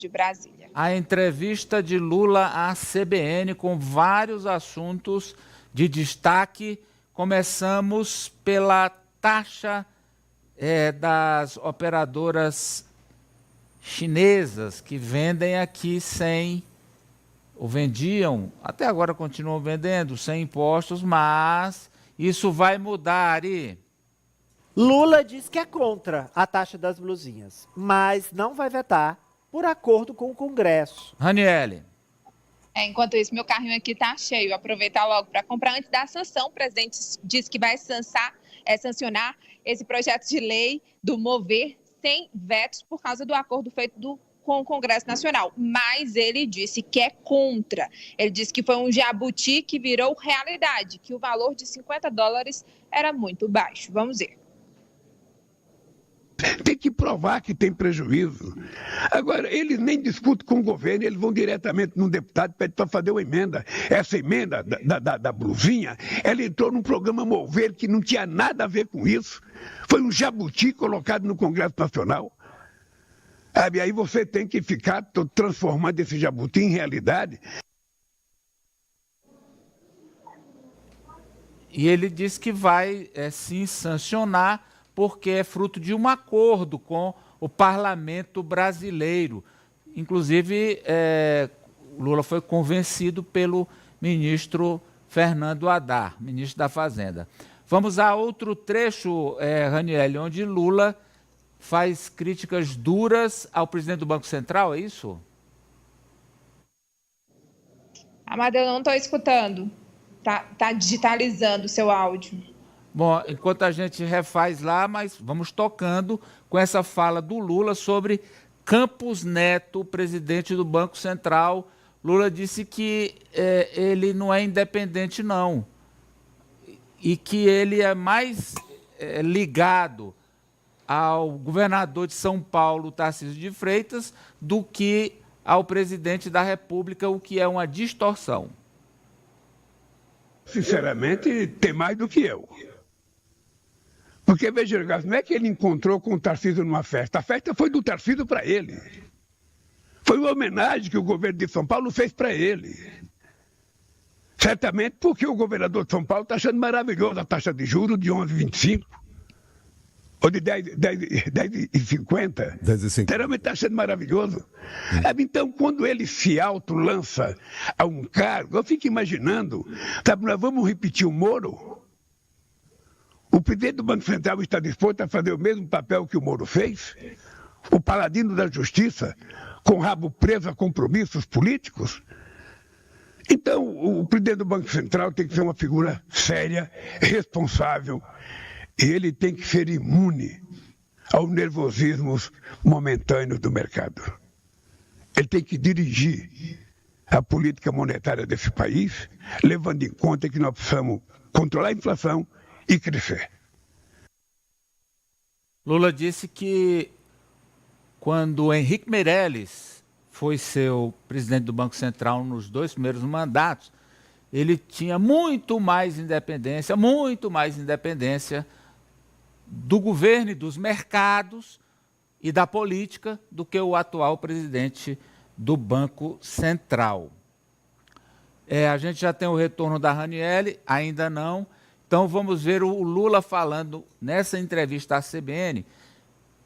de Brasília. A entrevista de Lula à CBN com vários assuntos de destaque. Começamos pela taxa das operadoras chinesas que vendem aqui sem, ou vendiam, até agora continuam vendendo, sem impostos, mas isso vai mudar, Ari. Lula diz que é contra a taxa das blusinhas, mas não vai vetar por acordo com o Congresso. Raniele. Enquanto isso, meu carrinho aqui está cheio. Aproveitar logo para comprar antes da sanção. O presidente disse que vai sancionar esse projeto de lei do Mover sem vetos por causa do acordo feito com o Congresso Nacional. Mas ele disse que é contra. Ele disse que foi um jabuti que virou realidade, que o valor de $50 era muito baixo. Vamos ver. Tem que provar que tem prejuízo. Agora, eles nem discutem com o governo, eles vão diretamente num deputado e pedem para fazer uma emenda. Essa emenda da blusinha, ela entrou num programa Mover que não tinha nada a ver com isso. Foi um jabuti colocado no Congresso Nacional. Sabe, aí você tem que ficar transformando esse jabuti em realidade. E ele disse que vai sim sancionar, porque é fruto de um acordo com o parlamento brasileiro. Inclusive, Lula foi convencido pelo ministro Fernando Haddad, ministro da Fazenda. Vamos a outro trecho, Raniele, onde Lula faz críticas duras ao presidente do Banco Central, é isso? Amadeu, não estou escutando. Tá digitalizando o seu áudio. Bom, enquanto a gente refaz lá, mas vamos tocando com essa fala do Lula sobre Campos Neto, presidente do Banco Central. Lula disse que ele não é independente, não, e que ele é mais ligado ao governador de São Paulo, Tarcísio de Freitas, do que ao presidente da República, o que é uma distorção. Sinceramente, tem mais do que eu. Porque, veja, não é que ele encontrou com o Tarcísio numa festa. A festa foi do Tarcísio para ele. Foi uma homenagem que o governo de São Paulo fez para ele. Certamente porque o governador de São Paulo está achando maravilhoso a taxa de juros de 11,25. Ou de 10,50. 10,50. Realmente está achando maravilhoso. Então, quando ele se autolança a um cargo, eu fico imaginando, sabe, nós vamos repetir o Moro? O presidente do Banco Central está disposto a fazer o mesmo papel que o Moro fez? O paladino da justiça, com o rabo preso a compromissos políticos? Então, o presidente do Banco Central tem que ser uma figura séria, responsável, e ele tem que ser imune aos nervosismos momentâneos do mercado. Ele tem que dirigir a política monetária desse país, levando em conta que nós precisamos controlar a inflação e crescer. Lula disse que quando Henrique Meirelles foi seu presidente do Banco Central nos 2 primeiros mandatos, ele tinha muito mais independência do governo e dos mercados e da política do que o atual presidente do Banco Central. A gente já tem o retorno da Raniele, ainda não. Então vamos ver o Lula falando nessa entrevista à CBN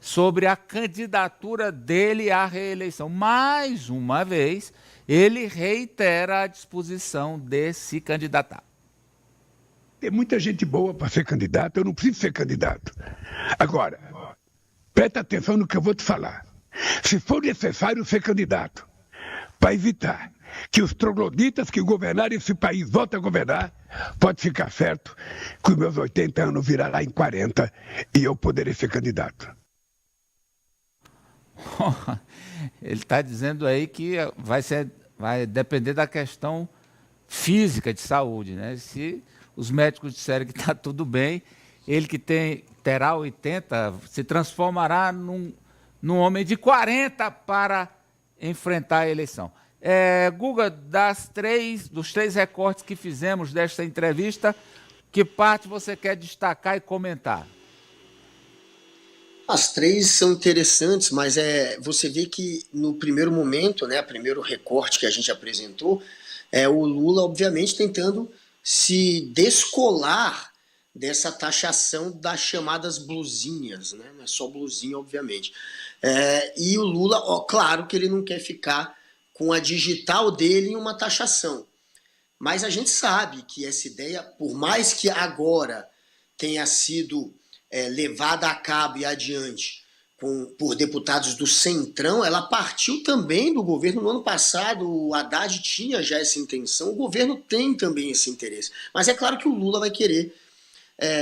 sobre a candidatura dele à reeleição. Mais uma vez, ele reitera a disposição de se candidatar. Tem muita gente boa para ser candidato, eu não preciso ser candidato. Agora, presta atenção no que eu vou te falar. Se for necessário ser candidato, para evitar que os trogloditas que governarem esse país voltem a governar, pode ficar certo que os meus 80 anos virará em 40 e eu poderei ser candidato. Ele está dizendo aí que vai depender da questão física de saúde, né? Se os médicos disserem que está tudo bem, ele que terá 80 se transformará num homem de 40 para enfrentar a eleição. Guga, dos 3 recortes que fizemos desta entrevista, que parte você quer destacar e comentar? As três são interessantes, mas você vê que no primeiro momento, né, o primeiro recorte que a gente apresentou, é o Lula, obviamente, tentando se descolar dessa taxação das chamadas blusinhas, né? Não é só blusinha, obviamente. E o Lula, claro que ele não quer ficar com a digital dele em uma taxação. Mas a gente sabe que essa ideia, por mais que agora tenha sido levada a cabo e adiante por deputados do Centrão, ela partiu também do governo. No ano passado, o Haddad tinha já essa intenção, o governo tem também esse interesse. Mas é claro que o Lula vai querer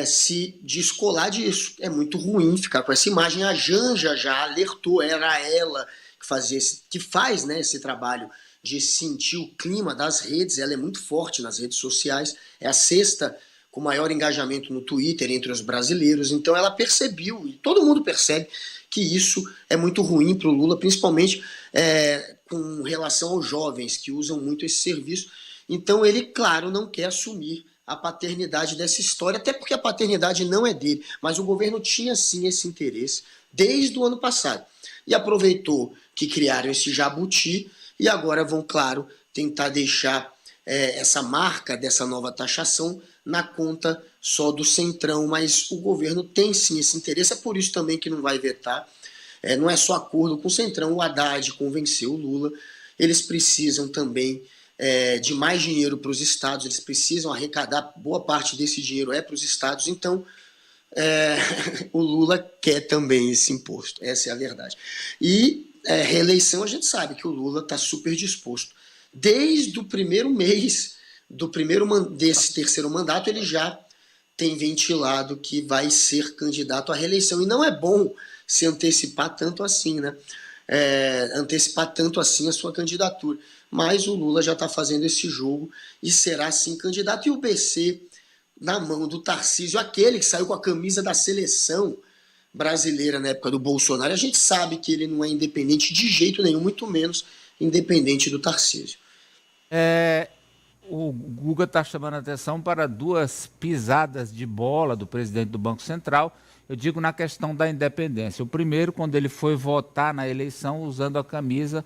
se descolar disso. É muito ruim ficar com essa imagem. A Janja já alertou, era ela que faz, né, esse trabalho de sentir o clima das redes. Ela é muito forte nas redes sociais, é a sexta com maior engajamento no Twitter entre os brasileiros. Então ela percebeu, e todo mundo percebe, que isso é muito ruim para o Lula, principalmente com relação aos jovens que usam muito esse serviço. Então ele, claro, não quer assumir a paternidade dessa história, até porque a paternidade não é dele, mas o governo tinha sim esse interesse desde o ano passado. E aproveitou que criaram esse jabuti e agora vão, claro, tentar deixar essa marca dessa nova taxação na conta só do Centrão, mas o governo tem sim esse interesse, é por isso também que não vai vetar. Não é só acordo com o Centrão, o Haddad convenceu o Lula, eles precisam também de mais dinheiro para os estados, eles precisam arrecadar, boa parte desse dinheiro para os estados, então o Lula quer também esse imposto, essa é a verdade. E reeleição, a gente sabe que o Lula está super disposto. Desde o primeiro mês desse terceiro mandato, ele já tem ventilado que vai ser candidato à reeleição. E não é bom se antecipar tanto assim, né? Antecipar tanto assim a sua candidatura. Mas o Lula já está fazendo esse jogo e será sim candidato. E o BC, na mão do Tarcísio, aquele que saiu com a camisa da seleção brasileira na época do Bolsonaro, a gente sabe que ele não é independente de jeito nenhum, muito menos independente do Tarcísio. O Guga está chamando a atenção para duas pisadas de bola do presidente do Banco Central. Eu digo na questão da independência. O primeiro, quando ele foi votar na eleição usando a camisa